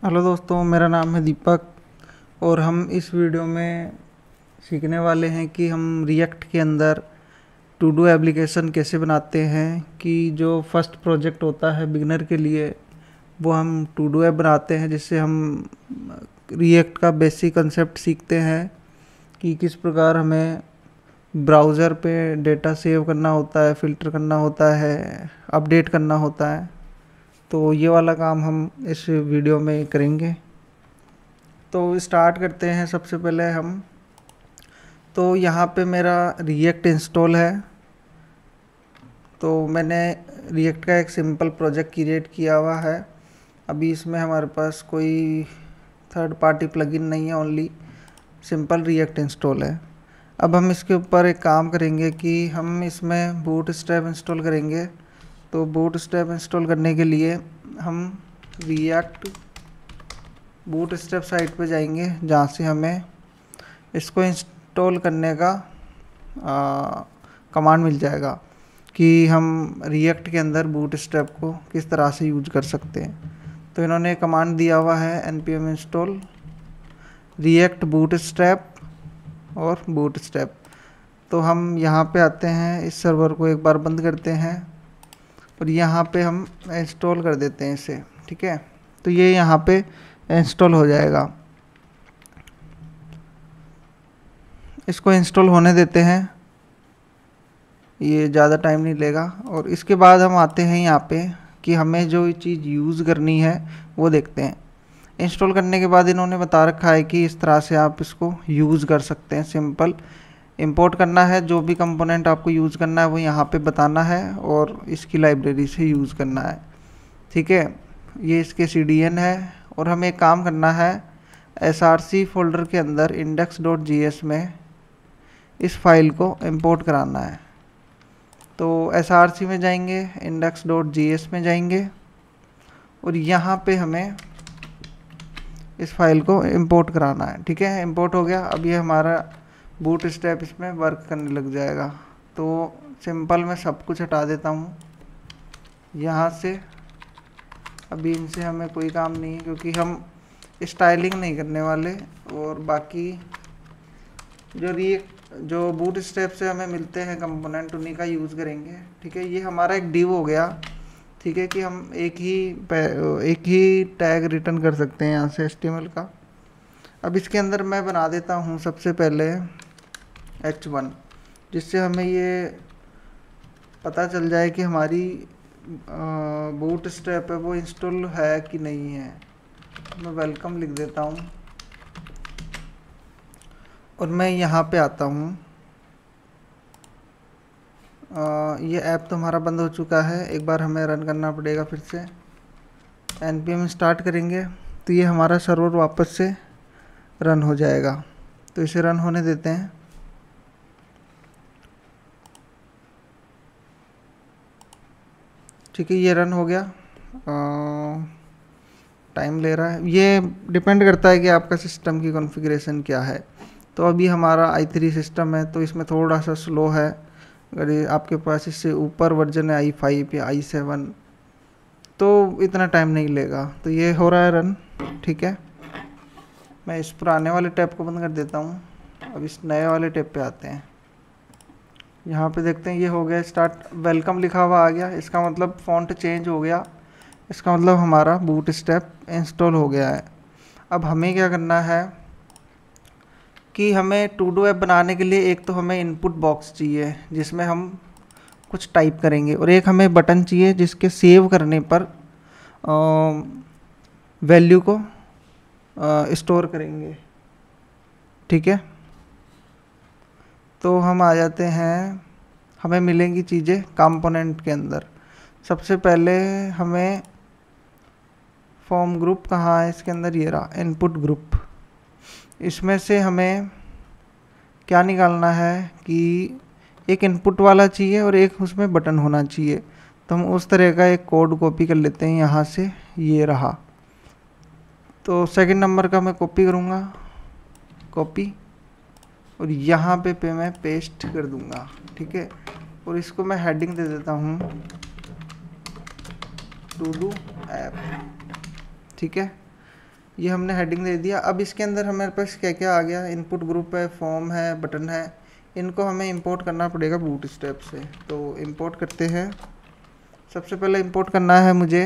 Hello दोस्तों, मेरा नाम है दीपक और हम इस वीडियो में सीखने वाले हैं कि हम रिएक्ट के अंदर टू डू एप्लीकेशन कैसे बनाते हैं। कि जो फर्स्ट प्रोजेक्ट होता है बिगनर के लिए वो हम टू डू ऐप बनाते हैं, जिससे हम रिएक्ट का बेसिक कंसेप्ट सीखते हैं कि किस प्रकार हमें ब्राउज़र पे डेटा सेव करना होता है, फ़िल्टर करना होता है, अपडेट करना होता है। तो ये वाला काम हम इस वीडियो में करेंगे। तो स्टार्ट करते हैं। सबसे पहले हम तो यहाँ पे मेरा रिएक्ट इंस्टॉल है, तो मैंने रिएक्ट का एक सिंपल प्रोजेक्ट क्रिएट किया हुआ है। अभी इसमें हमारे पास कोई थर्ड पार्टी प्लगइन नहीं है, ओनली सिंपल रिएक्ट इंस्टॉल है। अब हम इसके ऊपर एक काम करेंगे कि हम इसमें बूटस्ट्रैप इंस्टॉल करेंगे। तो बूटस्ट्रैप इंस्टॉल करने के लिए हम रिएक्ट बूटस्ट्रैप साइट पे जाएंगे, जहाँ से हमें इसको इंस्टॉल करने का कमांड मिल जाएगा कि हम रिएक्ट के अंदर बूटस्ट्रैप को किस तरह से यूज कर सकते हैं। तो इन्होंने कमांड दिया हुआ है npm इंस्टॉल रिएक्ट बूटस्ट्रैप और बूटस्ट्रैप। तो हम यहाँ पे आते हैं, इस सर्वर को एक बार बंद करते हैं और यहाँ पे हम इंस्टॉल कर देते हैं इसे। ठीक है, तो ये यहाँ पे इंस्टॉल हो जाएगा। इसको इंस्टॉल होने देते हैं, ये ज़्यादा टाइम नहीं लेगा। और इसके बाद हम आते हैं यहाँ पे कि हमें जो चीज़ यूज़ करनी है वो देखते हैं। इंस्टॉल करने के बाद इन्होंने बता रखा है कि इस तरह से आप इसको यूज़ कर सकते हैं। सिंपल इंपोर्ट करना है, जो भी कंपोनेंट आपको यूज़ करना है वो यहाँ पे बताना है और इसकी लाइब्रेरी से यूज़ करना है। ठीक है, ये इसके CDN है। और हमें एक काम करना है, src फोल्डर के अंदर index.js में इस फाइल को इंपोर्ट कराना है। तो src में जाएंगे, index.js में जाएंगे और यहाँ पे हमें इस फाइल को इंपोर्ट कराना है। ठीक है, इंपोर्ट हो गया। अब ये हमारा बूटस्ट्रैप इसमें वर्क करने लग जाएगा। तो सिंपल मैं सब कुछ हटा देता हूँ यहाँ से। अभी इनसे हमें कोई काम नहीं है क्योंकि हम स्टाइलिंग नहीं करने वाले। और बाकी जो बूटस्ट्रैप से हमें मिलते हैं कंपोनेंट, उन्हीं का यूज़ करेंगे। ठीक है, ये हमारा एक डिव हो गया। ठीक है, कि हम एक ही टैग रिटर्न कर सकते हैं यहाँ से HTML का। अब इसके अंदर मैं बना देता हूँ सबसे पहले h1, जिससे हमें ये पता चल जाए कि हमारी बूटस्ट्रैप है वो इंस्टॉल है कि नहीं है। मैं वेलकम लिख देता हूँ और मैं यहाँ पे आता हूँ। ये ऐप तो हमारा बंद हो चुका है, एक बार हमें रन करना पड़ेगा फिर से। npm स्टार्ट करेंगे तो ये हमारा सर्वर वापस से रन हो जाएगा। तो इसे रन होने देते हैं। ठीक है, ये रन हो गया। टाइम ले रहा है, ये डिपेंड करता है कि आपका सिस्टम की कॉन्फ़िगरेशन क्या है। तो अभी हमारा i3 सिस्टम है तो इसमें थोड़ा सा स्लो है। अगर आपके पास इससे ऊपर वर्जन है i5 या i7 तो इतना टाइम नहीं लेगा। तो ये हो रहा है रन। ठीक है, मैं इस पुराने वाले टैब को बंद कर देता हूँ। अब इस नए वाले टैब पे आते हैं। यहाँ पे देखते हैं ये हो गया स्टार्ट, वेलकम लिखा हुआ आ गया। इसका मतलब फ़ॉन्ट चेंज हो गया, इसका मतलब हमारा बूटस्ट्रैप इंस्टॉल हो गया है। अब हमें क्या करना है कि हमें टू डू ऐप बनाने के लिए एक तो हमें इनपुट बॉक्स चाहिए जिसमें हम कुछ टाइप करेंगे, और एक हमें बटन चाहिए जिसके सेव करने पर वैल्यू को स्टोर करेंगे। ठीक है, तो हम आ जाते हैं, हमें मिलेंगी चीज़ें कंपोनेंट के अंदर। सबसे पहले हमें फॉर्म ग्रुप कहाँ है, इसके अंदर ये रहा इनपुट ग्रुप। इसमें से हमें क्या निकालना है कि एक इनपुट वाला चाहिए और एक उसमें बटन होना चाहिए। तो हम उस तरह का एक कोड कॉपी कर लेते हैं यहाँ से, ये रहा। तो सेकंड नंबर का मैं कॉपी करूँगा, कॉपी, और यहाँ पे मैं पेस्ट कर दूँगा। ठीक है, और इसको मैं हेडिंग दे देता हूँ टू डू ऐप। ठीक है, ये हमने हेडिंग दे दिया। अब इसके अंदर हमारे पास क्या क्या आ गया, इनपुट ग्रुप है, फॉर्म है, बटन है। इनको हमें इंपोर्ट करना पड़ेगा बूटस्ट्रैप से। तो इंपोर्ट करते हैं। सबसे पहले इंपोर्ट करना है मुझे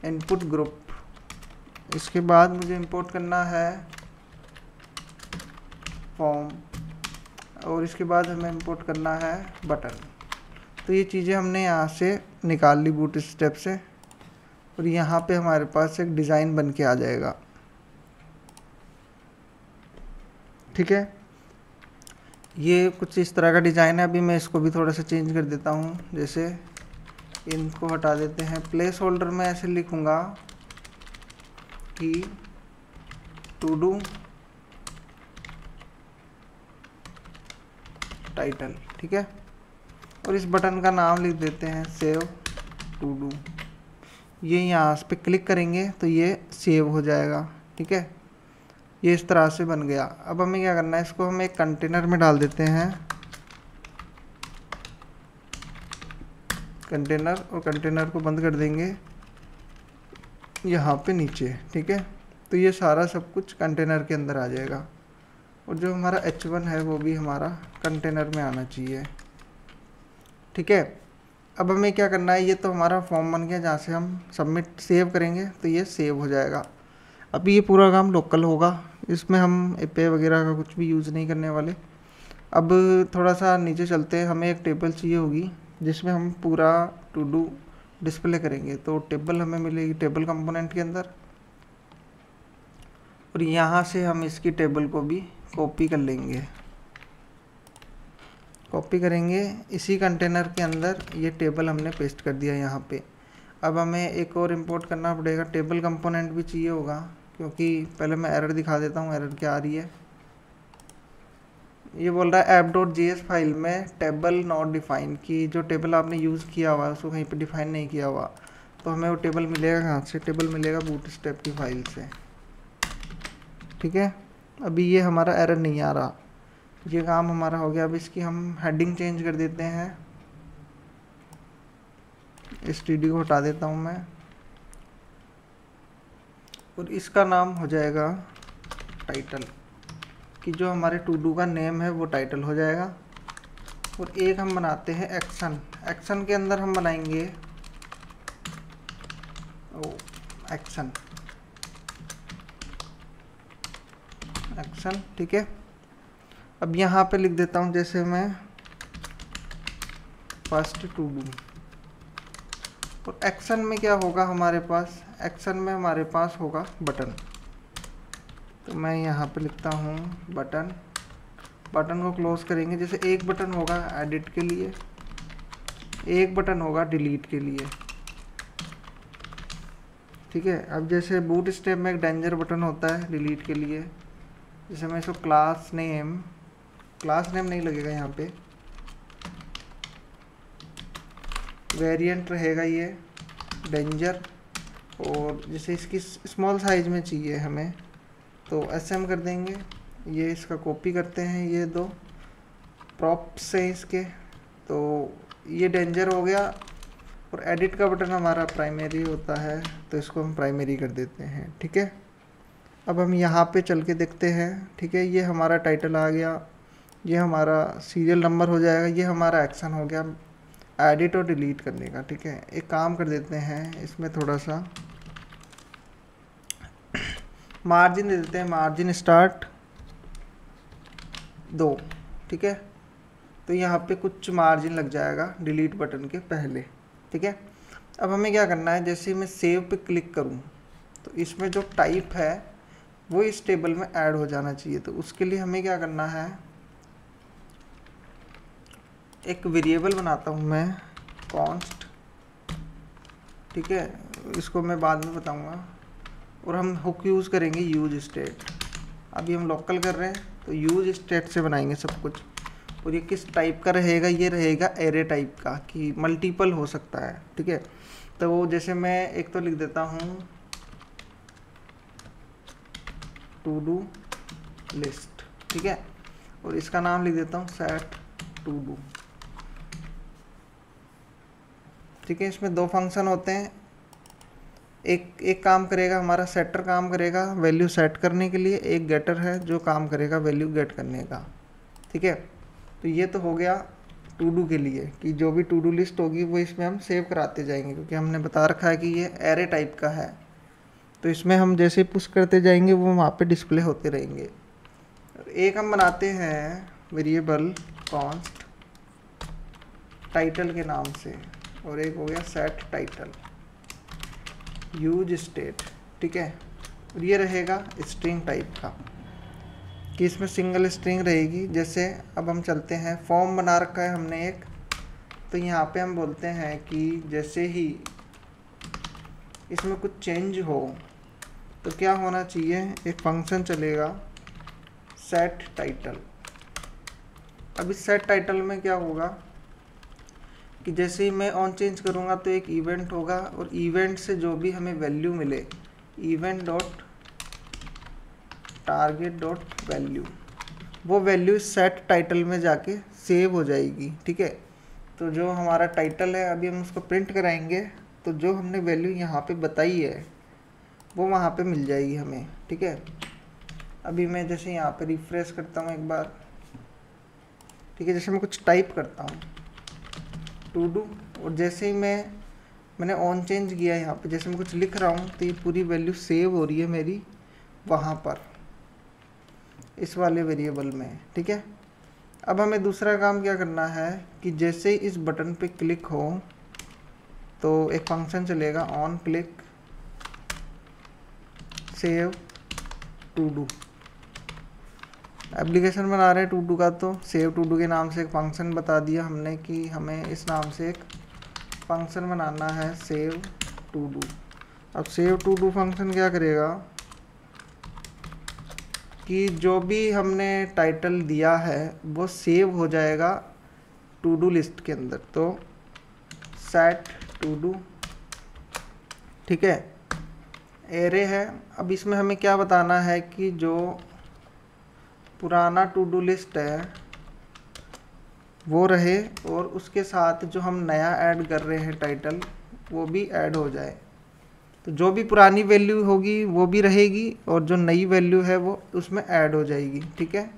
इनपुट ग्रुप, इसके बाद मुझे इंपोर्ट करना है फॉर्म, और इसके बाद हमें इंपोर्ट करना है बटन। तो ये चीज़ें हमने यहाँ से निकाल ली बूटस्ट्रैप से, और यहाँ पे हमारे पास एक डिज़ाइन बन के आ जाएगा। ठीक है, ये कुछ इस तरह का डिज़ाइन है। अभी मैं इसको भी थोड़ा सा चेंज कर देता हूँ। जैसे इनको हटा देते हैं। प्लेस होल्डर में ऐसे लिखूँगा कि टू डू टाइटल। ठीक है, और इस बटन का नाम लिख देते हैं सेव टू डू। ये यहाँ पे क्लिक करेंगे तो ये सेव हो जाएगा। ठीक है, ये इस तरह से बन गया। अब हमें क्या करना है, इसको हम एक कंटेनर में डाल देते हैं, कंटेनर, और कंटेनर को बंद कर देंगे यहाँ पे नीचे। ठीक है, तो ये सारा सब कुछ कंटेनर के अंदर आ जाएगा, और जो हमारा H1 है वो भी हमारा कंटेनर में आना चाहिए। ठीक है, अब हमें क्या करना है, ये तो हमारा फॉर्म बन गया, जहाँ से हम सबमिट सेव करेंगे तो ये सेव हो जाएगा। अभी ये पूरा काम लोकल होगा, इसमें हम एपीआई वगैरह का कुछ भी यूज़ नहीं करने वाले। अब थोड़ा सा नीचे चलते हैं, हमें एक टेबल चाहिए होगी जिसमें हम पूरा टू डू डिस्प्ले करेंगे। तो टेबल हमें मिलेगी टेबल कंपोनेंट के अंदर, और यहाँ से हम इसकी टेबल को भी कॉपी कर लेंगे। कॉपी करेंगे इसी कंटेनर के अंदर, ये टेबल हमने पेस्ट कर दिया यहाँ पे। अब हमें एक और इंपोर्ट करना पड़ेगा, टेबल कंपोनेंट भी चाहिए होगा, क्योंकि पहले मैं एरर दिखा देता हूँ एरर क्या आ रही है। ये बोल रहा है app.js फाइल में टेबल नॉट डिफाइन, की जो टेबल आपने यूज़ किया हुआ है उसको कहीं पे डिफाइन नहीं किया हुआ। तो हमें वो टेबल मिलेगा कहाँ से, टेबल मिलेगा बूटस्ट्रैप की फाइल से। ठीक है, अभी ये हमारा एरर नहीं आ रहा, ये काम हमारा हो गया। अब इसकी हम हेडिंग चेंज कर देते हैं, std को हटा देता हूँ मैं, और इसका नाम हो जाएगा टाइटल, कि जो हमारे टू डू का नेम है वो टाइटल हो जाएगा। और एक हम बनाते हैं एक्शन, एक्शन के अंदर हम बनाएंगे एक्शन, एक्शन। ठीक है, अब यहाँ पे लिख देता हूँ जैसे मैं फर्स्ट टू डू, और एक्शन में क्या होगा हमारे पास, एक्शन में हमारे पास होगा बटन। तो मैं यहाँ पे लिखता हूँ बटन, बटन को क्लोज करेंगे। जैसे एक बटन होगा एडिट के लिए, एक बटन होगा डिलीट के लिए। ठीक है, अब जैसे बूटस्ट्रैप में एक डेंजर बटन होता है डिलीट के लिए, जैसे मैं इसको क्लास नेम नहीं लगेगा यहाँ पे, वेरिएंट रहेगा ये डेंजर, और जैसे इसकी स्मॉल साइज में चाहिए हमें तो SM कर देंगे। ये इसका कॉपी करते हैं, ये दो प्रॉप्स हैं इसके, तो ये डेंजर हो गया। और एडिट का बटन हमारा प्राइमरी होता है, तो इसको हम प्राइमरी कर देते हैं। ठीक है, अब हम यहाँ पे चल के देखते हैं। ठीक है, ये हमारा टाइटल आ गया, ये हमारा सीरियल नंबर हो जाएगा, ये हमारा एक्शन हो गया एडिट और डिलीट करने का। ठीक है, एक काम कर देते हैं, इसमें थोड़ा सा मार्जिन दे देते हैं, मार्जिन स्टार्ट 2। ठीक है, तो यहाँ पे कुछ मार्जिन लग जाएगा डिलीट बटन के पहले। ठीक है, अब हमें क्या करना है, जैसे मैं सेव पे क्लिक करूँ तो इसमें जो टाइप है वो इस टेबल में ऐड हो जाना चाहिए। तो उसके लिए हमें क्या करना है, एक वेरिएबल बनाता हूँ मैं कॉन्स्ट। ठीक है, इसको मैं बाद में बताऊँगा। और हम हुक यूज़ करेंगे यूज स्टेट, अभी हम लोकल कर रहे हैं तो यूज स्टेट से बनाएंगे सब कुछ। और ये किस टाइप का रहेगा, ये रहेगा एरे टाइप का, कि मल्टीपल हो सकता है। ठीक है, तो वो जैसे मैं एक तो लिख देता हूँ टू डू लिस्ट। ठीक है, और इसका नाम लिख देता हूँ सेट टू डू। ठीक है, इसमें दो फंक्शन होते हैं, एक काम करेगा हमारा सेटर, काम करेगा वैल्यू सेट करने के लिए, एक गेटर है जो काम करेगा वैल्यू गेट करने का। ठीक है, तो ये तो हो गया टू डू के लिए कि जो भी टू डू लिस्ट होगी वो इसमें हम सेव कराते जाएंगे, क्योंकि हमने बता रखा है कि ये एरे टाइप का है। तो इसमें हम जैसे पुश करते जाएंगे वो वहाँ पे डिस्प्ले होते रहेंगे। एक हम बनाते हैं वेरिएबल कॉन्स्ट टाइटल के नाम से, और एक हो गया सेट टाइटल यूज स्टेट। ठीक है, और ये रहेगा स्ट्रिंग टाइप का कि इसमें सिंगल स्ट्रिंग रहेगी। जैसे अब हम चलते हैं, फॉर्म बना रखा है हमने एक, तो यहाँ पे हम बोलते हैं कि जैसे ही इसमें कुछ चेंज हो तो क्या होना चाहिए, एक फंक्शन चलेगा सेट टाइटल। अब इस सेट टाइटल में क्या होगा कि जैसे ही मैं ऑन चेंज करूँगा तो एक इवेंट होगा, और इवेंट से जो भी हमें वैल्यू मिले, event dot target dot value, वो वैल्यू सेट टाइटल में जाके सेव हो जाएगी। ठीक है, तो जो हमारा टाइटल है अभी हम उसको प्रिंट कराएंगे, तो जो हमने वैल्यू यहाँ पे बताई है वो वहाँ पे मिल जाएगी हमें। ठीक है, अभी मैं जैसे यहाँ पे रिफ्रेश करता हूँ एक बार। ठीक है, जैसे मैं कुछ टाइप करता हूँ टू डू, और जैसे ही मैंने ऑन चेंज किया यहाँ पे, जैसे मैं कुछ लिख रहा हूँ तो ये पूरी वैल्यू सेव हो रही है मेरी वहाँ पर इस वाले वेरिएबल में। ठीक है, अब हमें दूसरा काम क्या करना है कि जैसे ही इस बटन पे क्लिक हो तो एक फंक्शन चलेगा on click save to do. Application बना रहे हैं टू डू का, तो सेव टू डू के नाम से एक फंक्शन बता दिया हमने कि हमें इस नाम से एक फंक्शन बनाना है सेव टू डू। अब सेव टू डू फंक्शन क्या करेगा कि जो भी हमने टाइटल दिया है वो सेव हो जाएगा टू डू लिस्ट के अंदर, तो सेट टू डू। ठीक है, एरे है। अब इसमें हमें क्या बताना है कि जो पुराना टू डू लिस्ट है वो रहे, और उसके साथ जो हम नया ऐड कर रहे हैं टाइटल वो भी ऐड हो जाए। तो जो भी पुरानी वैल्यू होगी वो भी रहेगी, और जो नई वैल्यू है वो उसमें ऐड हो जाएगी। ठीक है,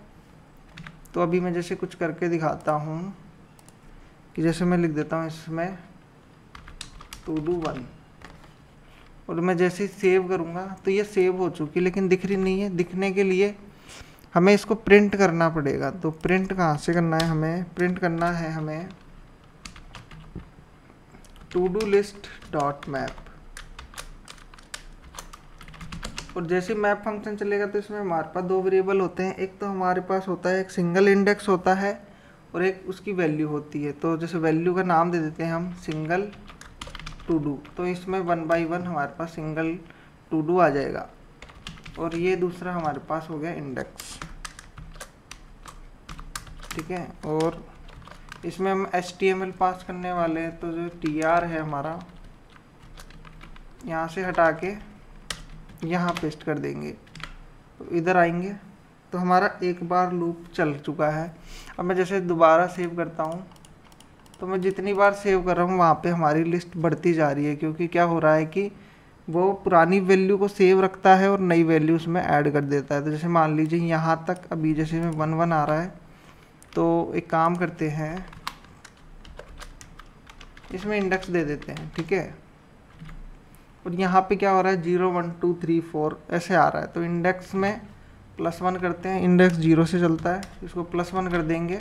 तो अभी मैं जैसे कुछ करके दिखाता हूँ कि जैसे मैं लिख देता हूँ इसमें टू डू 1, और मैं जैसे सेव करूँगा तो ये सेव हो चुकी, लेकिन दिख रही नहीं है। दिखने के लिए हमें इसको प्रिंट करना पड़ेगा। तो प्रिंट कहाँ से करना है, हमें प्रिंट करना है हमें to do list dot map, और जैसे मैप फंक्शन चलेगा तो इसमें हमारे पास दो वेरिएबल होते हैं। एक तो हमारे पास होता है एक सिंगल इंडेक्स होता है, और एक उसकी वैल्यू होती है। तो जैसे वैल्यू का नाम दे देते हैं हम सिंगल टू डू, तो इसमें 1 बाई 1 हमारे पास सिंगल टू डू आ जाएगा, और ये दूसरा हमारे पास हो गया इंडेक्स। ठीक है, और इसमें हम HTML पास करने वाले हैं, तो जो TR है हमारा यहाँ से हटा के यहाँ पेस्ट कर देंगे, तो इधर आएंगे तो हमारा एक बार लूप चल चुका है। अब मैं जैसे दोबारा सेव करता हूँ तो मैं जितनी बार सेव कर रहा हूँ वहाँ पे हमारी लिस्ट बढ़ती जा रही है, क्योंकि क्या हो रहा है कि वो पुरानी वैल्यू को सेव रखता है और नई वैल्यू उसमें ऐड कर देता है। तो जैसे मान लीजिए यहाँ तक अभी जैसे में 1 1 आ रहा है, तो एक काम करते हैं इसमें इंडेक्स दे देते हैं। ठीक है, और यहाँ पे क्या हो रहा है 0 1 2 3 4 ऐसे आ रहा है, तो इंडेक्स में +1 करते हैं। इंडेक्स 0 से चलता है, इसको +1 कर देंगे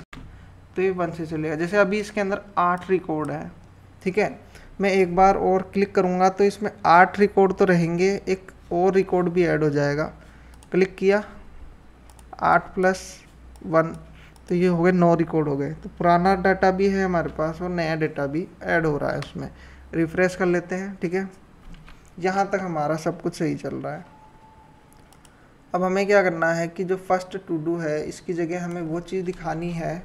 तो ये 1 से चलेगा। जैसे अभी इसके अंदर 8 रिकॉर्ड है। ठीक है, मैं एक बार और क्लिक करूँगा तो इसमें 8 रिकॉर्ड तो रहेंगे, एक और रिकॉर्ड भी ऐड हो जाएगा। क्लिक किया 8 + 1, तो ये हो गए 9 रिकॉर्ड हो गए। तो पुराना डाटा भी है हमारे पास और नया डाटा भी ऐड हो रहा है उसमें। रिफ्रेश कर लेते हैं। ठीक है, यहाँ तक हमारा सब कुछ सही चल रहा है। अब हमें क्या करना है कि जो फर्स्ट टू डू है इसकी जगह हमें वो चीज़ दिखानी है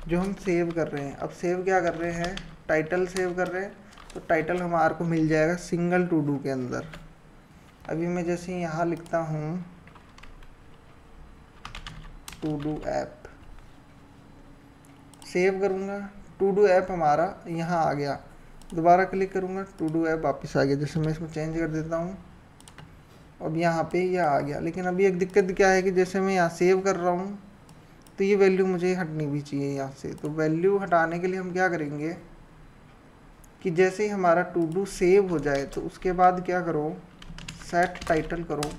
जो हम सेव कर रहे हैं। अब सेव क्या कर रहे हैं, टाइटल सेव कर रहे हैं, तो टाइटल हमारे को मिल जाएगा सिंगल टू डू के अंदर। अभी मैं जैसे यहाँ लिखता हूँ टू डू ऐप, सेव करूँगा, टू डू ऐप हमारा यहाँ आ गया। दोबारा क्लिक करूँगा, टू डू ऐप वापस आ गया। जैसे मैं इसमें चेंज कर देता हूँ, अब यहाँ पे यह आ गया। लेकिन अभी एक दिक्कत क्या है कि जैसे मैं यहाँ सेव कर रहा हूँ तो ये वैल्यू मुझे हटनी भी चाहिए यहाँ से। तो वैल्यू हटाने के लिए हम क्या करेंगे कि जैसे ही हमारा टू डू सेव हो जाए तो उसके बाद क्या करो, सेट टाइटल करो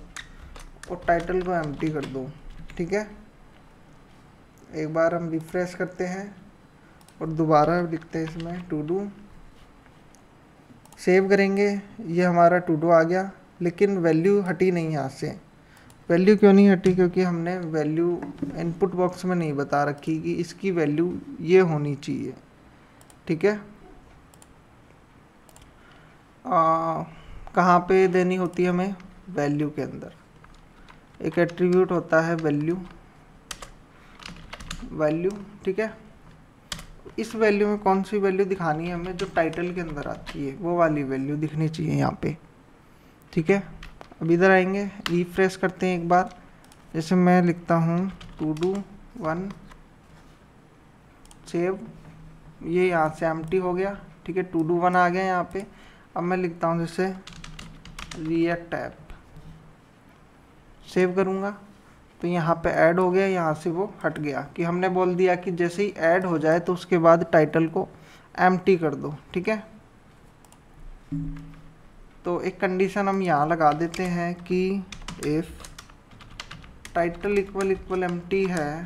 और टाइटल को एम्प्टी कर दो। ठीक है, एक बार हम रिफ्रेश करते हैं और दोबारा लिखते हैं इसमें टू डू, सेव करेंगे, ये हमारा टू डू आ गया। लेकिन वैल्यू हटी नहीं यहाँ से। वैल्यू क्यों नहीं हटी? क्योंकि हमने वैल्यू इनपुट बॉक्स में नहीं बता रखी कि इसकी वैल्यू ये होनी चाहिए। ठीक है, कहाँ पे देनी होती है हमें? वैल्यू के अंदर एक एट्रीब्यूट होता है वैल्यू। ठीक है, इस वैल्यू में कौन सी वैल्यू दिखानी है हमें? जो टाइटल के अंदर आती है वो वाली वैल्यू दिखनी चाहिए यहाँ पे। ठीक है, अब इधर आएंगे, रिफ्रेश करते हैं एक बार। जैसे मैं लिखता हूँ टू डू 1 सेव, ये यहाँ से एम्प्टी हो गया। ठीक है, टू डू 1 आ गया यहाँ पे। अब मैं लिखता हूँ जैसे रिएक्ट ऐप, सेव करूँगा तो यहाँ पे ऐड हो गया, यहाँ से वो हट गया कि हमने बोल दिया कि जैसे ही ऐड हो जाए तो उसके बाद टाइटल को एम्प्टी कर दो। ठीक है, तो एक कंडीशन हम यहाँ लगा देते हैं कि if title equal equal empty है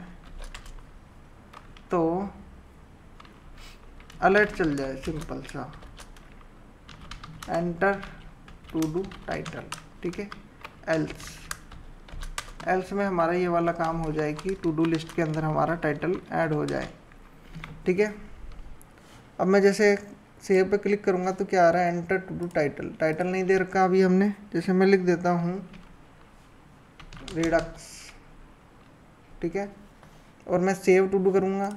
तो अलर्ट चल जाए, सिंपल सा, एंटर टू डू टाइटल। ठीक है, एल्स में हमारा ये वाला काम हो जाए कि टू डू लिस्ट के अंदर हमारा टाइटल ऐड हो जाए। ठीक है, अब मैं जैसे सेव पे क्लिक करूँगा तो क्या आ रहा है? Enter to do title. Title नहीं दे रखा अभी हमने। जैसे मैं लिख देता हूँ रिडक्स। ठीक है, और मैं सेव टू डू करूँगा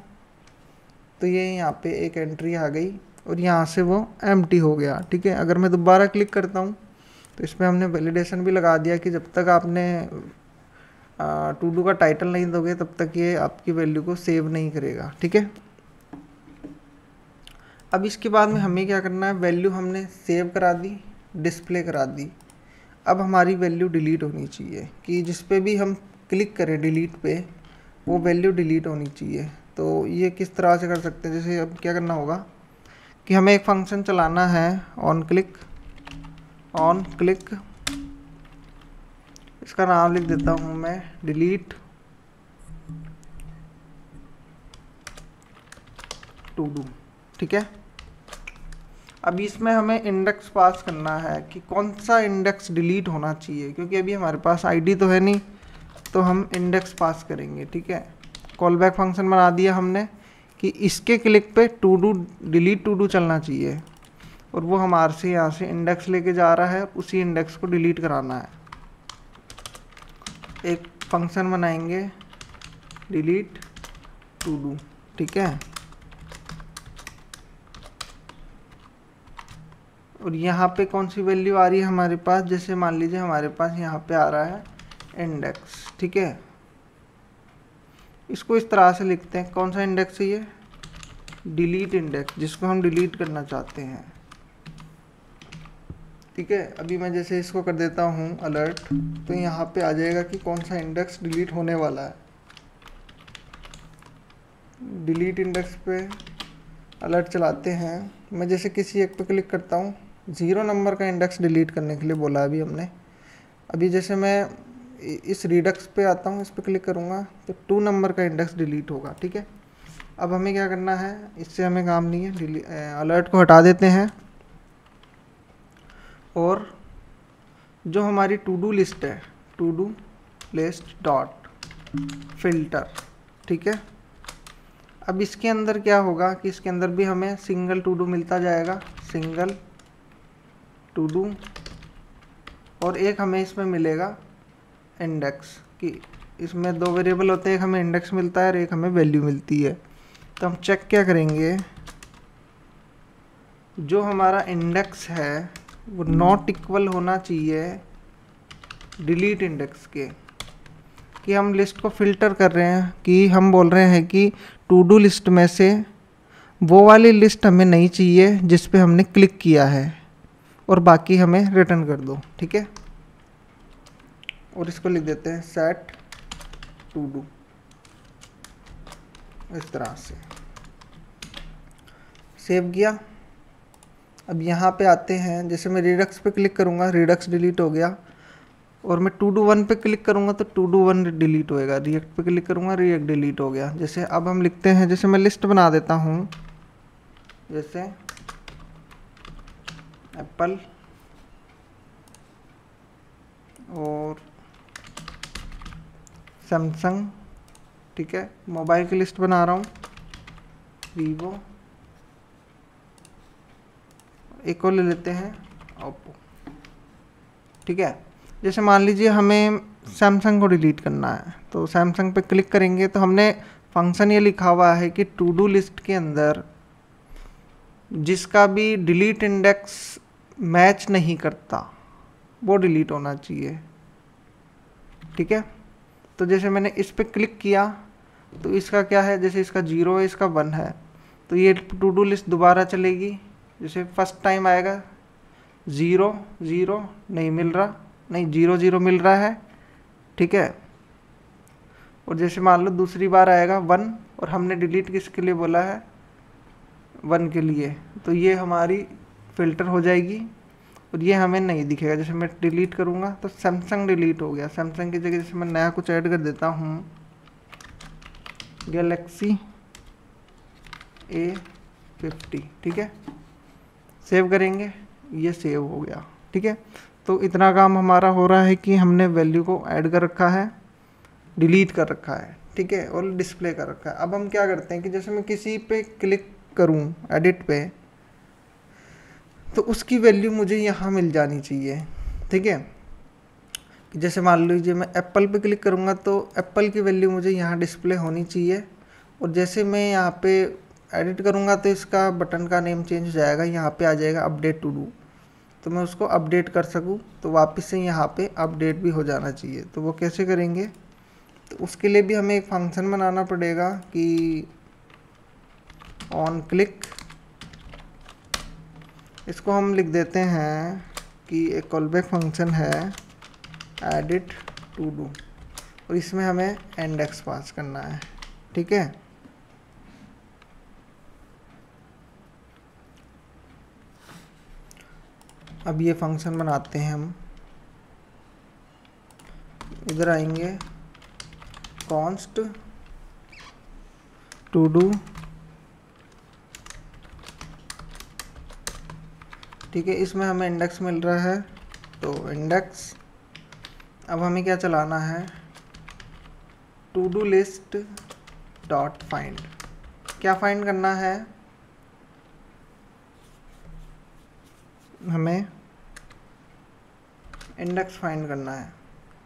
तो ये यहाँ पे एक एंट्री आ गई और यहाँ से वो एम्प्टी हो गया। ठीक है, अगर मैं दोबारा क्लिक करता हूँ तो इसमें हमने वैलिडेशन भी लगा दिया कि जब तक आपने टू डू का टाइटल नहीं दोगे तब तक ये आपकी वैल्यू को सेव नहीं करेगा। ठीक है, अब इसके बाद में हमें क्या करना है? वैल्यू हमने सेव करा दी, डिस्प्ले करा दी। अब हमारी वैल्यू डिलीट होनी चाहिए कि जिस पे भी हम क्लिक करें डिलीट पे वो वैल्यू डिलीट होनी चाहिए। तो ये किस तरह से कर सकते हैं? जैसे अब क्या करना होगा कि हमें एक फंक्शन चलाना है ऑन क्लिक। इसका नाम लिख देता हूँ मैं डिलीट टू डू। ठीक है, अब इसमें हमें इंडेक्स पास करना है कि कौन सा इंडेक्स डिलीट होना चाहिए, क्योंकि अभी हमारे पास आईडी तो है नहीं, तो हम इंडेक्स पास करेंगे। ठीक है, कॉल बैक फंक्शन बना दिया हमने कि इसके क्लिक पे to do delete to do चलना चाहिए और वो हमारे से यहाँ से इंडेक्स लेके जा रहा है, उसी इंडेक्स को डिलीट कराना है। एक फंक्शन बनाएंगे डिलीट टू डू। ठीक है, और यहाँ पे कौन सी वैल्यू आ रही है हमारे पास? जैसे मान लीजिए हमारे पास यहाँ पे आ रहा है इंडेक्स। ठीक है, इसको इस तरह से लिखते हैं। कौन सा इंडेक्स है ये? डिलीट इंडेक्स, जिसको हम डिलीट करना चाहते हैं। ठीक है, अभी मैं जैसे इसको कर देता हूँ अलर्ट, तो यहाँ पे आ जाएगा कि कौन सा इंडेक्स डिलीट होने वाला है। डिलीट इंडेक्स पे अलर्ट चलाते हैं। मैं जैसे किसी एक पे क्लिक करता हूँ, 0 नंबर का इंडेक्स डिलीट करने के लिए बोला अभी हमने। अभी जैसे मैं इस रिडक्स पे आता हूँ, इस पे क्लिक करूँगा तो 2 नंबर का इंडेक्स डिलीट होगा। ठीक है, अब हमें क्या करना है? इससे हमें काम नहीं है, अलर्ट को हटा देते हैं और जो हमारी टू डू लिस्ट है, to do list dot filter. ठीक है, अब इसके अंदर क्या होगा कि इसके अंदर भी हमें सिंगल टू डू मिलता जाएगा, सिंगल टू डू, और एक हमें इसमें मिलेगा इंडेक्स। कि इसमें 2 वेरिएबल होते हैं, एक हमें इंडेक्स मिलता है और एक हमें वैल्यू मिलती है। तो हम चेक क्या करेंगे? जो हमारा इंडेक्स है वो नॉट इक्वल होना चाहिए डिलीट इंडेक्स के। कि हम लिस्ट को फिल्टर कर रहे हैं, कि हम बोल रहे हैं कि टू डू लिस्ट में से वो वाली लिस्ट हमें नहीं चाहिए जिस पे हमने क्लिक किया है, और बाकी हमें रिटर्न कर दो, ठीक है। और इसको लिख देते हैं सेट टू डू, इस तरह से सेव किया। अब यहाँ पे आते हैं, जैसे मैं रिडक्स पे क्लिक करूँगा, रिडक्स डिलीट हो गया, और मैं टू डू वन पे क्लिक करूँगा तो टू डू वन डिलीट होएगा, रिएक्ट पे क्लिक करूँगा, रिएक्ट डिलीट हो गया। जैसे अब हम लिखते हैं, जैसे मैं लिस्ट बना देता हूँ, जैसे एप्पल और सैमसंग, ठीक है। मोबाइल की लिस्ट बना रहा हूँ, वीवो, एक और ले लेते हैं ओप्पो, ठीक है। जैसे मान लीजिए हमें सैमसंग को डिलीट करना है, तो सैमसंग पे क्लिक करेंगे तो हमने फंक्शन ये लिखा हुआ है कि टू डू लिस्ट के अंदर जिसका भी डिलीट इंडेक्स मैच नहीं करता वो डिलीट होना चाहिए, ठीक है। तो जैसे मैंने इस पे क्लिक किया तो इसका क्या है, जैसे इसका 0 है, इसका 1 है, तो ये टू डू लिस्ट दोबारा चलेगी। जैसे फर्स्ट टाइम आएगा 0 0 नहीं मिल रहा, नहीं 0 0 मिल रहा है, ठीक है। और जैसे मान लो दूसरी बार आएगा 1, और हमने डिलीट किसके लिए बोला है, 1 के लिए, तो ये हमारी फ़िल्टर हो जाएगी और ये हमें नहीं दिखेगा। जैसे मैं डिलीट करूँगा तो सैमसंग डिलीट हो गया, सैमसंग की जगह जैसे मैं नया कुछ ऐड कर देता हूँ, गैलेक्सी A50, ठीक है। सेव करेंगे, ये सेव हो गया, ठीक है। तो इतना काम हमारा हो रहा है कि हमने वैल्यू को ऐड कर रखा है, डिलीट कर रखा है, ठीक है, और डिस्प्ले कर रखा है। अब हम क्या करते हैं कि जैसे मैं किसी पे क्लिक करूं एडिट पे, तो उसकी वैल्यू मुझे यहाँ मिल जानी चाहिए, ठीक है। जैसे मान लीजिए मैं एप्पल पे क्लिक करूँगा तो एप्पल की वैल्यू मुझे यहाँ डिस्प्ले होनी चाहिए, और जैसे मैं यहाँ पे एडिट करूँगा तो इसका बटन का नेम चेंज हो जाएगा, यहाँ पे आ जाएगा अपडेट टू डू, तो मैं उसको अपडेट कर सकूँ तो वापस से यहाँ पे अपडेट भी हो जाना चाहिए। तो वो कैसे करेंगे, तो उसके लिए भी हमें एक फंक्शन बनाना पड़ेगा कि ऑन क्लिक, इसको हम लिख देते हैं कि एक कॉलबैक फंक्शन है एडिट टू डू, और इसमें हमें इंडेक्स पास करना है, ठीक है। अब ये फंक्शन बनाते हैं हम, इधर आएंगे कॉन्स्ट टू डू, ठीक है। इसमें हमें इंडेक्स मिल रहा है, तो इंडेक्स, अब हमें क्या चलाना है, to do list dot find. क्या फाइंड करना है, हमें इंडेक्स फाइंड करना है।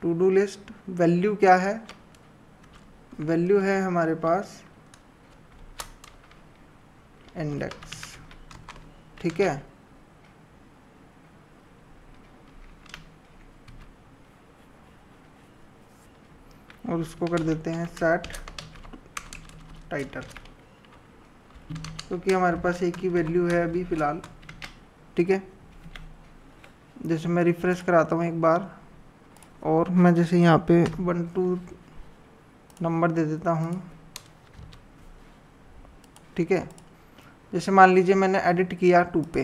टू डू लिस्ट वैल्यू क्या है, वैल्यू है हमारे पास इंडेक्स, ठीक है। और उसको कर देते हैं सेट टाइटल, क्योंकि हमारे पास एक ही वैल्यू है अभी फ़िलहाल, ठीक है। जैसे मैं रिफ्रेश कराता हूँ एक बार, और मैं जैसे यहाँ पे 1 2 नंबर दे देता हूँ, ठीक है। जैसे मान लीजिए मैंने एडिट किया 2 पे,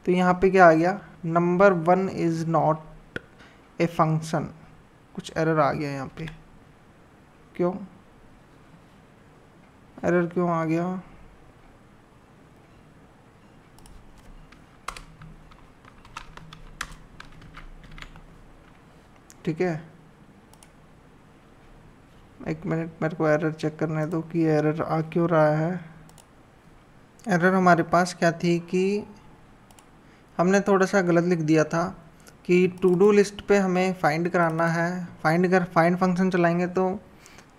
तो यहाँ पे क्या आ गया, number 1 is not a function, कुछ एरर आ गया यहाँ पे, क्यों एरर क्यों आ गया, ठीक है। एक मिनट मेरे को एरर चेक करने दो कि एरर आ क्यों रहा है। एरर हमारे पास क्या थी कि हमने थोड़ा सा गलत लिख दिया था कि टू डू लिस्ट पे हमें फाइंड कराना है, फाइंड फंक्शन चलाएंगे तो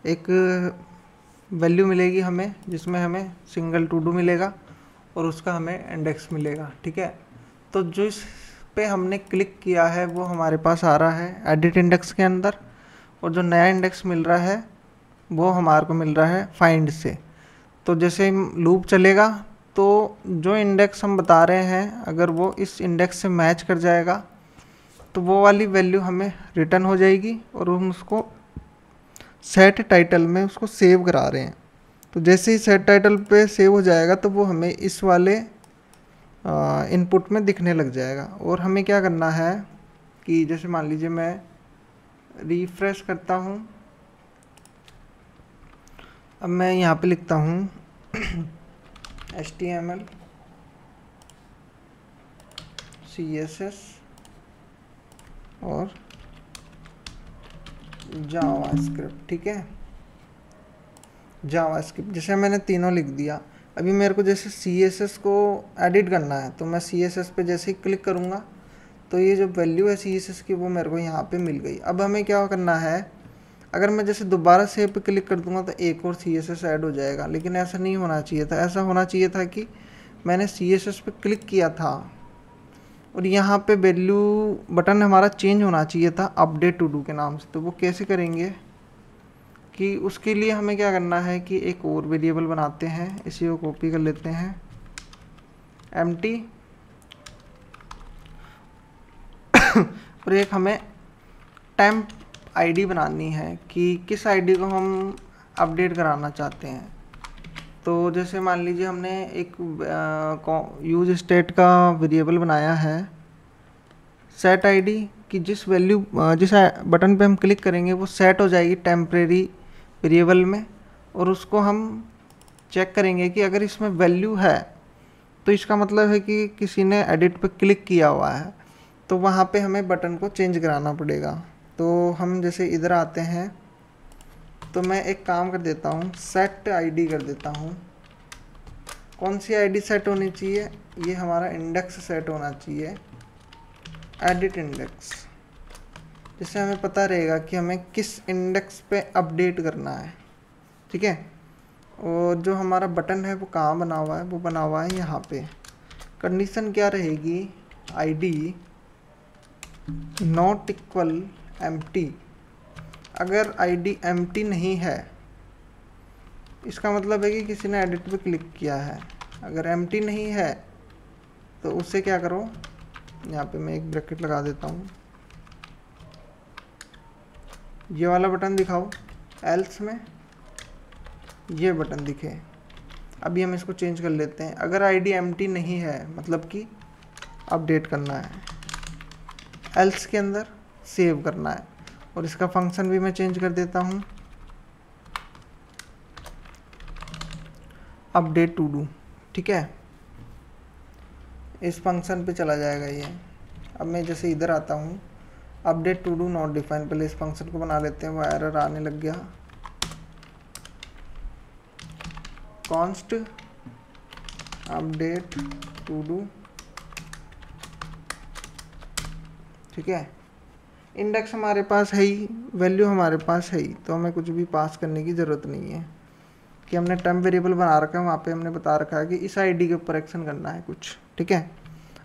एक वैल्यू मिलेगी हमें, जिसमें हमें सिंगल टू डू मिलेगा और उसका हमें इंडेक्स मिलेगा, ठीक है। तो जो इस पे हमने क्लिक किया है वो हमारे पास आ रहा है एडिट इंडेक्स के अंदर, और जो नया इंडेक्स मिल रहा है वो हमारे को मिल रहा है फाइंड से। तो जैसे लूप चलेगा तो जो इंडेक्स हम बता रहे हैं अगर वो इस इंडेक्स से मैच कर जाएगा तो वो वाली वैल्यू हमें रिटर्न हो जाएगी और हम उसको सेट टाइटल में उसको सेव करा रहे हैं। तो जैसे ही सेट टाइटल पे सेव हो जाएगा तो वो हमें इस वाले इनपुट में दिखने लग जाएगा। और हमें क्या करना है कि जैसे मान लीजिए मैं रिफ्रेश करता हूँ, अब मैं यहाँ पे लिखता हूँ HTML CSS और जावास्क्रिप्ट, ठीक है। जावास्क्रिप्ट जैसे मैंने तीनों लिख दिया। अभी मेरे को जैसे CSS को एडिट करना है तो मैं CSS पे जैसे ही क्लिक करूँगा तो ये जो वैल्यू है CSS की वो मेरे को यहाँ पे मिल गई। अब हमें क्या करना है, अगर मैं जैसे दोबारा सेव पे क्लिक कर दूंगा तो एक और CSS ऐड हो जाएगा, लेकिन ऐसा नहीं होना चाहिए था। ऐसा होना चाहिए था कि मैंने CSS पे क्लिक किया था और यहाँ पे वैल्यू बटन हमारा चेंज होना चाहिए था अपडेट टू डू के नाम से। तो वो कैसे करेंगे कि उसके लिए हमें क्या करना है कि एक और वेरिएबल बनाते हैं, इसी को कॉपी कर लेते हैं empty और एक हमें टेम्प आईडी बनानी है कि किस आईडी को हम अपडेट कराना चाहते हैं। तो जैसे मान लीजिए हमने एक यूज स्टेट का वेरिएबल बनाया है सेट आईडी कि जिस बटन पे हम क्लिक करेंगे वो सेट हो जाएगी टेम्परेरी वेरिएबल में, और उसको हम चेक करेंगे कि अगर इसमें वैल्यू है तो इसका मतलब है कि किसी ने एडिट पे क्लिक किया हुआ है, तो वहाँ पे हमें बटन को चेंज कराना पड़ेगा। तो हम जैसे इधर आते हैं तो मैं एक काम कर देता हूँ, सेट आईडी कर देता हूँ। कौन सी आईडी सेट होनी चाहिए, ये हमारा इंडेक्स सेट होना चाहिए, एडिट इंडेक्स, जिससे हमें पता रहेगा कि हमें किस इंडेक्स पे अपडेट करना है, ठीक है। और जो हमारा बटन है वो कहाँ बना हुआ है, वो बना हुआ है यहाँ पे। कंडीशन क्या रहेगी, आईडी नॉट इक्वल एम्प्टी। अगर आईडी एम्प्टी नहीं है इसका मतलब है कि किसी ने एडिट पे क्लिक किया है। अगर एम्प्टी नहीं है तो उससे क्या करो, यहाँ पे मैं एक ब्रैकेट लगा देता हूँ, ये वाला बटन दिखाओ, एल्स में ये बटन दिखे। अभी हम इसको चेंज कर लेते हैं। अगर आईडी एम्प्टी नहीं है मतलब कि अपडेट करना है, एल्स के अंदर सेव करना है। और इसका फंक्शन भी मैं चेंज कर देता हूँ, अपडेट टू डू, ठीक है। इस फंक्शन पे चला जाएगा ये। अब मैं जैसे इधर आता हूँ, update to do not define, पहले इस फंक्शन को बना लेते हैं, वो एरर आने लग गया। कॉन्स्ट अपडेट टू डू, ठीक है। इंडेक्स हमारे पास है ही, वैल्यू हमारे पास है ही, तो हमें कुछ भी पास करने की ज़रूरत नहीं है कि हमने टेम्प वेरिएबल बना रखा है, वहाँ पे हमने बता रखा है कि इस आईडी के ऊपर एक्शन करना है कुछ, ठीक है।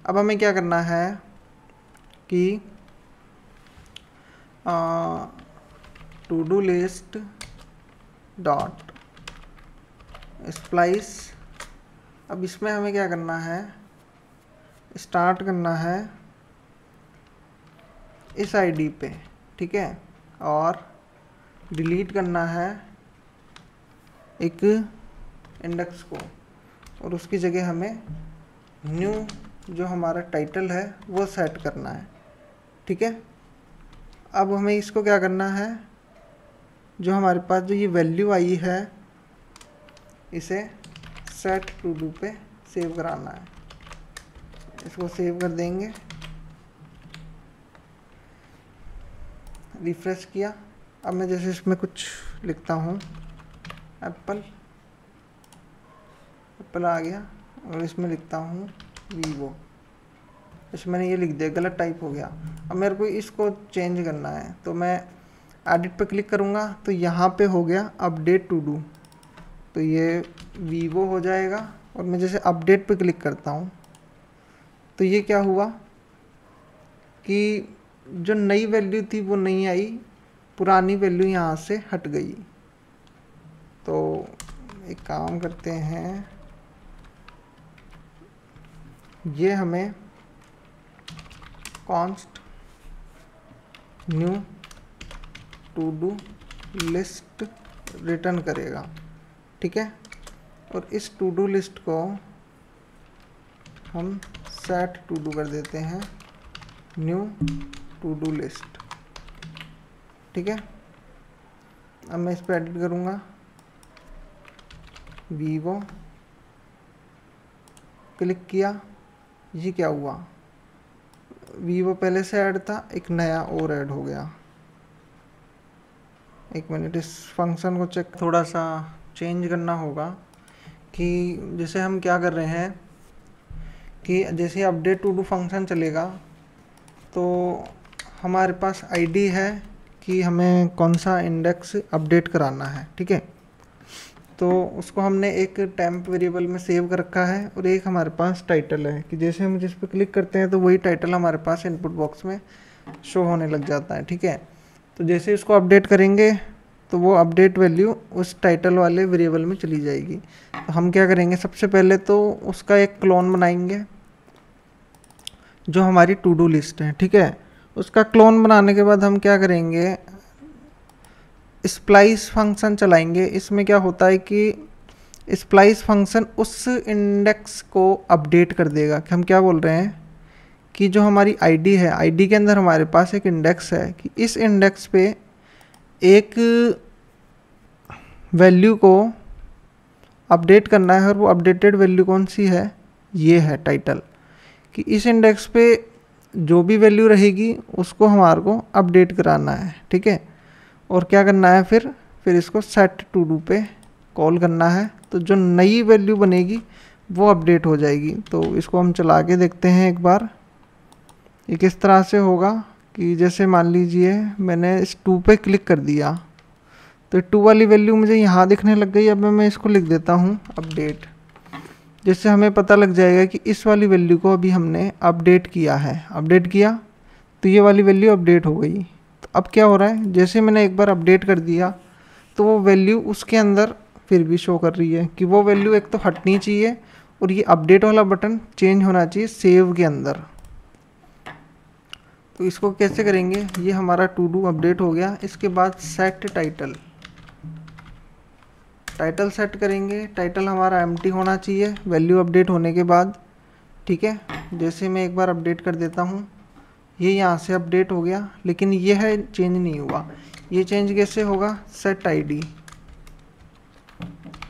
अब हमें क्या करना है कि to do list dot splice. अब इसमें हमें क्या करना है, स्टार्ट करना है इस आईडी पे, ठीक है, और डिलीट करना है एक इंडेक्स को, और उसकी जगह हमें न्यू जो हमारा टाइटल है वो सेट करना है, ठीक है। अब हमें इसको क्या करना है, जो हमारे पास जो ये वैल्यू आई है इसे सेट टू डू पे सेव कराना है। इसको सेव कर देंगे, रिफ्रेश किया। अब मैं जैसे इसमें कुछ लिखता हूँ, एप्पल आ गया, और इसमें लिखता हूँ वीवो, इसमें मैंने ये लिख दिया, गलत टाइप हो गया। अब मेरे को इसको चेंज करना है तो मैं एडिट पे क्लिक करूँगा तो यहाँ पे हो गया अपडेट टू डू, तो ये वीवो हो जाएगा। और मैं जैसे अपडेट पे क्लिक करता हूँ तो ये क्या हुआ कि जो नई वैल्यू थी वो नहीं आई, पुरानी वैल्यू यहाँ से हट गई। तो एक काम करते हैं, ये हमें const new to do list return करेगा, ठीक है। और इस टू डू लिस्ट को हम सेट टू डू कर देते हैं, न्यू टू डू लिस्ट, ठीक है। अब मैं इस पर एडिट करूँगा, वीवो क्लिक किया, ये क्या हुआ, वीवो पहले से ऐड था, एक नया और ऐड हो गया। एक मिनट, इस फंक्शन को चेक थोड़ा सा चेंज करना होगा कि जैसे हम क्या कर रहे हैं कि जैसे अपडेट टू डू फंक्शन चलेगा तो हमारे पास आईडी है कि हमें कौन सा इंडेक्स अपडेट कराना है, ठीक है। तो उसको हमने एक टेम्प वेरिएबल में सेव कर रखा है और एक हमारे पास टाइटल है कि जैसे हम जिस पर क्लिक करते हैं तो वही टाइटल हमारे पास इनपुट बॉक्स में शो होने लग जाता है, ठीक है। तो जैसे इसको अपडेट करेंगे तो वो अपडेट वैल्यू उस टाइटल वाले वेरिएबल में चली जाएगी। तो हम क्या करेंगे, सबसे पहले तो उसका एक क्लोन बनाएंगे जो हमारी टू डू लिस्ट है, ठीक है। उसका क्लोन बनाने के बाद हम क्या करेंगे, स्प्लाइस फंक्शन चलाएंगे। इसमें क्या होता है कि स्प्लाइस फंक्शन उस इंडेक्स को अपडेट कर देगा कि हम क्या बोल रहे हैं कि जो हमारी आईडी है, आईडी के अंदर हमारे पास एक इंडेक्स है कि इस इंडेक्स पे एक वैल्यू को अपडेट करना है और वो अपडेटेड वैल्यू कौन सी है, ये है टाइटल, कि इस इंडेक्स पे जो भी वैल्यू रहेगी उसको हमारे को अपडेट कराना है, ठीक है। और क्या करना है, फिर इसको सेट टू डू पे कॉल करना है, तो जो नई वैल्यू बनेगी वो अपडेट हो जाएगी। तो इसको हम चला के देखते हैं एक बार, ये किस तरह से होगा कि जैसे मान लीजिए मैंने इस 2 पे क्लिक कर दिया तो 2 वाली वैल्यू मुझे यहाँ दिखने लग गई। अब मैं इसको लिख देता हूँ अपडेट, जिससे हमें पता लग जाएगा कि इस वाली वैल्यू को अभी हमने अपडेट किया है। अपडेट किया तो ये वाली वैल्यू अपडेट हो गई। तो अब क्या हो रहा है, जैसे मैंने एक बार अपडेट कर दिया तो वो वैल्यू उसके अंदर फिर भी शो कर रही है कि वो वैल्यू एक तो हटनी चाहिए और ये अपडेट वाला बटन चेंज होना चाहिए सेव के अंदर। तो इसको कैसे करेंगे, ये हमारा टू डू अपडेट हो गया। इसके बाद सेट टाइटल, टाइटल सेट करेंगे। टाइटल हमारा एम्प्टी होना चाहिए वैल्यू अपडेट होने के बाद, ठीक है। जैसे मैं एक बार अपडेट कर देता हूँ, ये यहाँ से अपडेट हो गया, लेकिन ये है चेंज नहीं हुआ। ये चेंज कैसे होगा, सेट आईडी,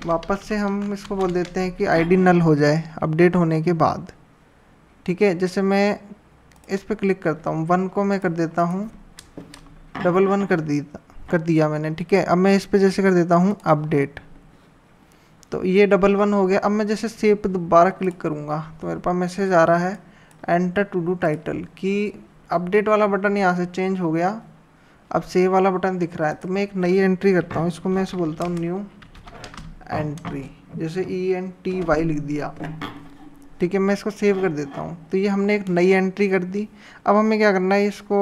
वापस से हम इसको बोल देते हैं कि आईडी नल हो जाए अपडेट होने के बाद, ठीक है। जैसे मैं इस पर क्लिक करता हूँ, 1 को मैं कर देता हूँ 11 कर दिया मैंने, ठीक है। अब मैं इस पर जैसे कर देता हूँ अपडेट, तो ये 11 हो गया। अब मैं जैसे सेव पे दोबारा क्लिक करूँगा तो मेरे पास मैसेज आ रहा है एंटर टू डू टाइटल, कि अपडेट वाला बटन यहाँ से चेंज हो गया, अब सेव वाला बटन दिख रहा है। तो मैं एक नई एंट्री करता हूँ, इसको मैं ऐसे बोलता हूँ न्यू एंट्री, जैसे ENTY लिख दिया, ठीक है। मैं इसको सेव कर देता हूँ, तो ये हमने एक नई एंट्री कर दी। अब हमें क्या करना है, इसको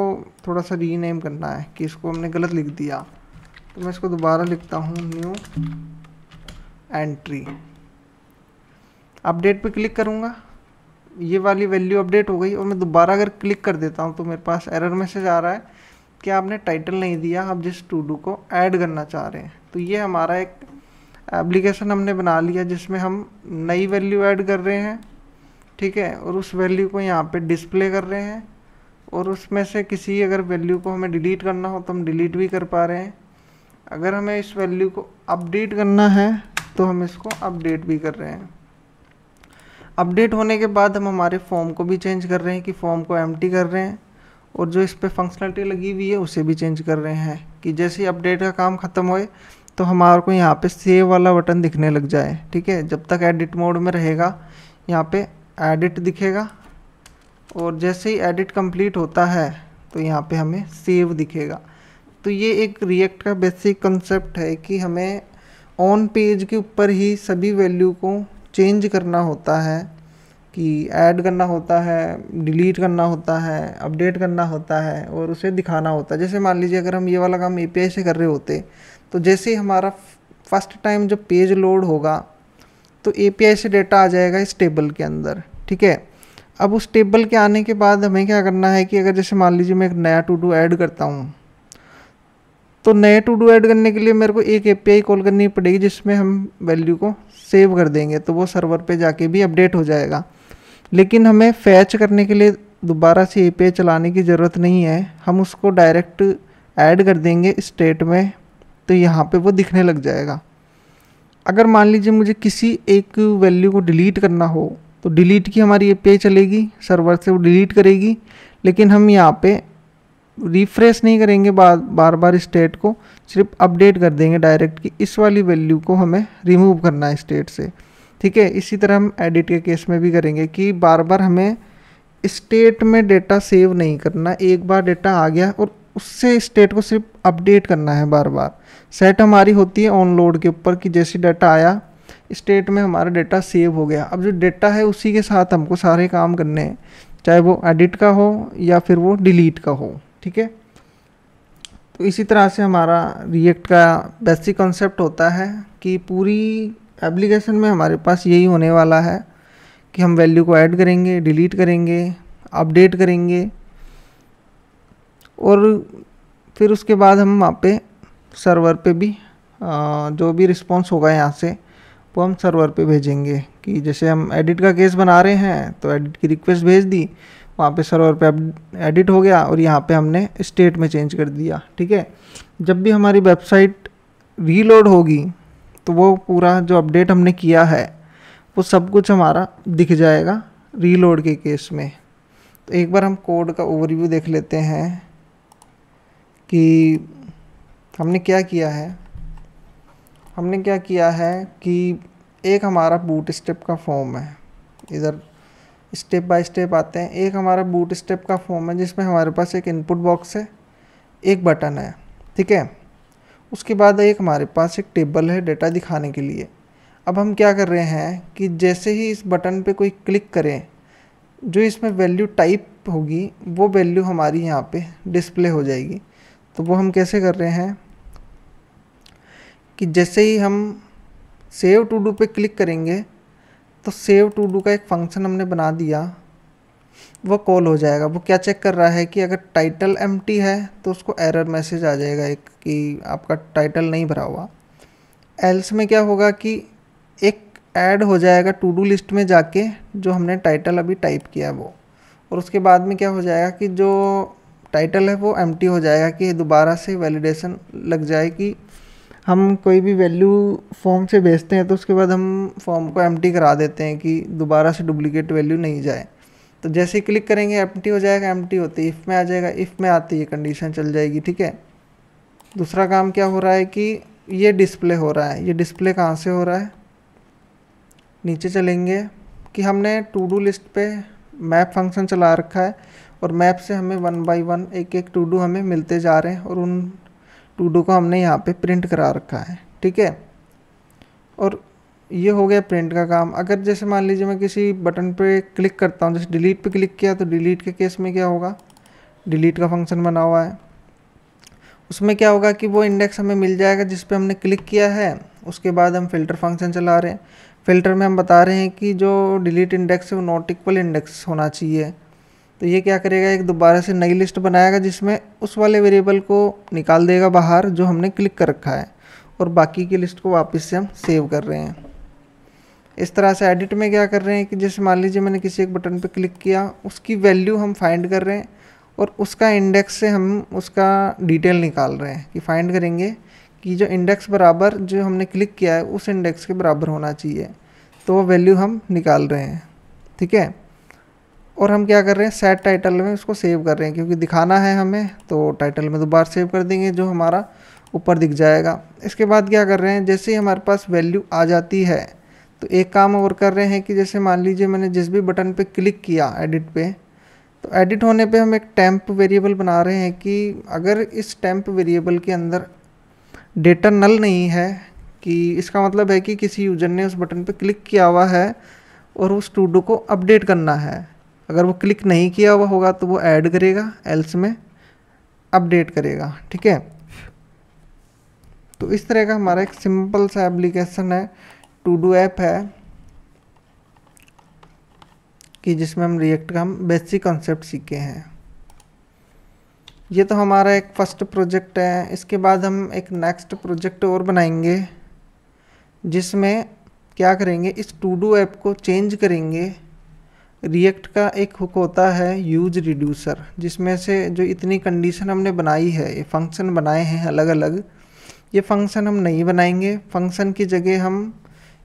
थोड़ा सा रीनेम करना है कि इसको हमने गलत लिख दिया, तो मैं इसको दोबारा लिखता हूँ न्यू एंट्री। अपडेट पे क्लिक करूँगा, ये वाली वैल्यू अपडेट हो गई। और मैं दोबारा अगर क्लिक कर देता हूँ तो मेरे पास एरर मैसेज आ रहा है कि आपने टाइटल नहीं दिया, आप जिस टू डू को ऐड करना चाह रहे हैं। तो ये हमारा एक एप्लीकेशन हमने बना लिया जिसमें हम नई वैल्यू ऐड कर रहे हैं, ठीक है, और उस वैल्यू को यहाँ पे डिस्प्ले कर रहे हैं, और उसमें से किसी अगर वैल्यू को हमें डिलीट करना हो तो हम डिलीट भी कर पा रहे हैं। अगर हमें इस वैल्यू को अपडेट करना है तो हम इसको अपडेट भी कर रहे हैं। अपडेट होने के बाद हम हमारे फॉर्म को भी चेंज कर रहे हैं कि फॉर्म को एम्प्टी कर रहे हैं, और जो इस पर फंक्शनलिटी लगी हुई है उसे भी चेंज कर रहे हैं कि जैसे ही अपडेट का काम ख़त्म होए तो हमारे को यहाँ पे सेव वाला बटन दिखने लग जाए, ठीक है। जब तक एडिट मोड में रहेगा यहाँ पे एडिट दिखेगा, और जैसे ही एडिट कंप्लीट होता है तो यहाँ पे हमें सेव दिखेगा। तो ये एक रिएक्ट का बेसिक कंसेप्ट है कि हमें ऑन पेज के ऊपर ही सभी वैल्यू को चेंज करना होता है, कि ऐड करना होता है, डिलीट करना होता है, अपडेट करना होता है, और उसे दिखाना होता है। जैसे मान लीजिए अगर हम ये वाला काम API से कर रहे होते तो जैसे ही हमारा फर्स्ट टाइम जब पेज लोड होगा तो API से डेटा आ जाएगा इस टेबल के अंदर, ठीक है। अब उस टेबल के आने के बाद हमें क्या करना है कि अगर जैसे मान लीजिए मैं एक नया टू डू ऐड करता हूँ, तो नए टू डू ऐड करने के लिए मेरे को एक API कॉल करनी पड़ेगी जिसमें हम वैल्यू को सेव कर देंगे, तो वो सर्वर पे जाके भी अपडेट हो जाएगा। लेकिन हमें फैच करने के लिए दोबारा से API चलाने की ज़रूरत नहीं है, हम उसको डायरेक्ट ऐड कर देंगे स्टेट में, तो यहाँ पे वो दिखने लग जाएगा। अगर मान लीजिए मुझे किसी एक वैल्यू को डिलीट करना हो तो डिलीट की हमारी API चलेगी, सर्वर से वो डिलीट करेगी, लेकिन हम यहाँ पे रिफ्रेश नहीं करेंगे बार बार स्टेट को, सिर्फ अपडेट कर देंगे डायरेक्ट कि इस वाली वैल्यू को हमें रिमूव करना है स्टेट से, ठीक है। इसी तरह हम एडिट के केस में भी करेंगे कि बार बार हमें स्टेट में डेटा सेव नहीं करना, एक बार डेटा आ गया और उससे स्टेट को सिर्फ अपडेट करना है बार बार। सेट हमारी होती है ऑन लोड के ऊपर कि जैसे डाटा आया स्टेट में हमारा डेटा सेव हो गया। अब जो डेटा है उसी के साथ हमको सारे काम करने हैं, चाहे वो एडिट का हो या फिर वो डिलीट का हो, ठीक है। तो इसी तरह से हमारा रिएक्ट का बेसिक कॉन्सेप्ट होता है कि पूरी एप्लीकेशन में हमारे पास यही होने वाला है कि हम वैल्यू को ऐड करेंगे, डिलीट करेंगे, अपडेट करेंगे और फिर उसके बाद हम वहाँ पे सर्वर पे भी जो भी रिस्पॉन्स होगा यहाँ से वो हम सर्वर पे भेजेंगे। कि जैसे हम एडिट का केस बना रहे हैं तो एडिट की रिक्वेस्ट भेज दी, वहाँ पे सर्वर पे एडिट हो गया और यहाँ पे हमने स्टेट में चेंज कर दिया, ठीक है। जब भी हमारी वेबसाइट रीलोड होगी तो वो पूरा जो अपडेट हमने किया है वो सब कुछ हमारा दिख जाएगा रीलोड के केस में। तो एक बार हम कोड का ओवरव्यू देख लेते हैं कि हमने क्या किया है। हमने क्या किया है कि एक हमारा बूट स्टेप का फॉर्म है, इधर स्टेप बाय स्टेप आते हैं। एक हमारा बूट स्टेप का फॉर्म है जिसमें हमारे पास एक इनपुट बॉक्स है, एक बटन है, ठीक है। उसके बाद एक हमारे पास एक टेबल है डेटा दिखाने के लिए। अब हम क्या कर रहे हैं कि जैसे ही इस बटन पे कोई क्लिक करें, जो इसमें वैल्यू टाइप होगी वो वैल्यू हमारी यहाँ पे डिस्प्ले हो जाएगी। तो वो हम कैसे कर रहे हैं कि जैसे ही हम सेव टू डू पे क्लिक करेंगे तो सेव टू डू का एक फंक्शन हमने बना दिया, वो कॉल हो जाएगा। वो क्या चेक कर रहा है कि अगर टाइटल एम्प्टी है तो उसको एरर मैसेज आ जाएगा एक कि आपका टाइटल नहीं भरा हुआ। एल्स में क्या होगा कि एक ऐड हो जाएगा टू डू लिस्ट में जाके जो हमने टाइटल अभी टाइप किया है वो, और उसके बाद में क्या हो जाएगा कि जो टाइटल है वो एम्प्टी हो जाएगा कि दोबारा से वैलिडेशन लग जाए कि हम कोई भी वैल्यू फॉर्म से भेजते हैं तो उसके बाद हम फॉर्म को एम्प्टी करा देते हैं कि दोबारा से डुप्लीकेट वैल्यू नहीं जाए। तो जैसे ही क्लिक करेंगे एम्प्टी हो जाएगा, एम्प्टी होते ही इफ़ में आ जाएगा, इफ़ में आते ही कंडीशन चल जाएगी, ठीक है। दूसरा काम क्या हो रहा है कि ये डिस्प्ले हो रहा है। ये डिस्प्ले कहाँ से हो रहा है, नीचे चलेंगे कि हमने टू डू लिस्ट पे मैप फंक्शन चला रखा है और मैप से हमें 1 बाय 1 एक एक टू डू हमें मिलते जा रहे हैं और उन टू डू को हमने यहाँ पे प्रिंट करा रखा है, ठीक है। और ये हो गया प्रिंट का काम। अगर जैसे मान लीजिए मैं किसी बटन पे क्लिक करता हूँ, जैसे डिलीट पे क्लिक किया तो डिलीट के केस में क्या होगा, डिलीट का फंक्शन बना हुआ है, उसमें क्या होगा कि वो इंडेक्स हमें मिल जाएगा जिस पे हमने क्लिक किया है। उसके बाद हम फ़िल्टर फंक्शन चला रहे हैं, फ़िल्टर में हम बता रहे हैं कि जो डिलीट इंडेक्स है वो नॉट इक्वल इंडेक्स होना चाहिए। तो ये क्या करेगा, एक दोबारा से नई लिस्ट बनाएगा जिसमें उस वाले वेरिएबल को निकाल देगा बाहर जो हमने क्लिक कर रखा है, और बाकी की लिस्ट को वापस से हम सेव कर रहे हैं। इस तरह से एडिट में क्या कर रहे हैं कि जैसे मान लीजिए मैंने किसी एक बटन पे क्लिक किया, उसकी वैल्यू हम फाइंड कर रहे हैं और उसका इंडेक्स से हम उसका डिटेल निकाल रहे हैं कि फाइंड करेंगे कि जो इंडेक्स बराबर जो हमने क्लिक किया है उस इंडेक्स के बराबर होना चाहिए, तो वो वैल्यू हम निकाल रहे हैं, ठीक है। और हम क्या कर रहे हैं, सेट टाइटल में उसको सेव कर रहे हैं क्योंकि दिखाना है हमें, तो टाइटल में दोबारा सेव कर देंगे जो हमारा ऊपर दिख जाएगा। इसके बाद क्या कर रहे हैं, जैसे ही हमारे पास वैल्यू आ जाती है तो एक काम और कर रहे हैं कि जैसे मान लीजिए मैंने जिस भी बटन पे क्लिक किया एडिट पे, तो एडिट होने पे हम एक टेम्प वेरिएबल बना रहे हैं कि अगर इस टेम्प वेरिएबल के अंदर डेटा नल नहीं है, कि इसका मतलब है कि किसी यूजर ने उस बटन पे क्लिक किया हुआ है और उस टू डू को अपडेट करना है। अगर वो क्लिक नहीं किया हुआ होगा तो वो ऐड करेगा, एल्स में अपडेट करेगा, ठीक है। तो इस तरह का हमारा एक सिंपल सा एप्लीकेशन है, टू डू ऐप है, कि जिसमें हम रिएक्ट का हम बेसिक कॉन्सेप्ट सीखे हैं। ये तो हमारा एक फर्स्ट प्रोजेक्ट है। इसके बाद हम एक नेक्स्ट प्रोजेक्ट और बनाएंगे, जिसमें क्या करेंगे, इस टू डू ऐप को चेंज करेंगे। रिएक्ट का एक हुक होता है यूज रिड्यूसर, जिसमें से जो इतनी कंडीशन हमने बनाई है, ये फंक्शन बनाए हैं अलग अलग, ये फंक्शन हम नहीं बनाएंगे। फंक्शन की जगह हम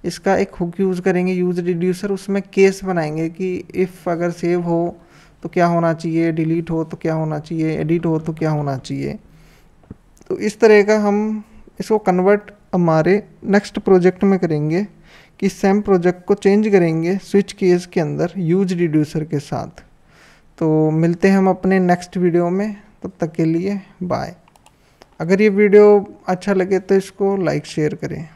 इसका एक हुक यूज़ करेंगे यूज रिड्यूसर। उसमें केस बनाएंगे कि इफ़ अगर सेव हो तो क्या होना चाहिए, डिलीट हो तो क्या होना चाहिए, एडिट हो तो क्या होना चाहिए। तो इस तरह का हम इसको कन्वर्ट हमारे नेक्स्ट प्रोजेक्ट में करेंगे, कि सेम प्रोजेक्ट को चेंज करेंगे स्विच केस के अंदर यूज रिड्यूसर के साथ। तो मिलते हैं हम अपने नेक्स्ट वीडियो में, तब तक के लिए बाय। अगर ये वीडियो अच्छा लगे तो इसको लाइक शेयर करें।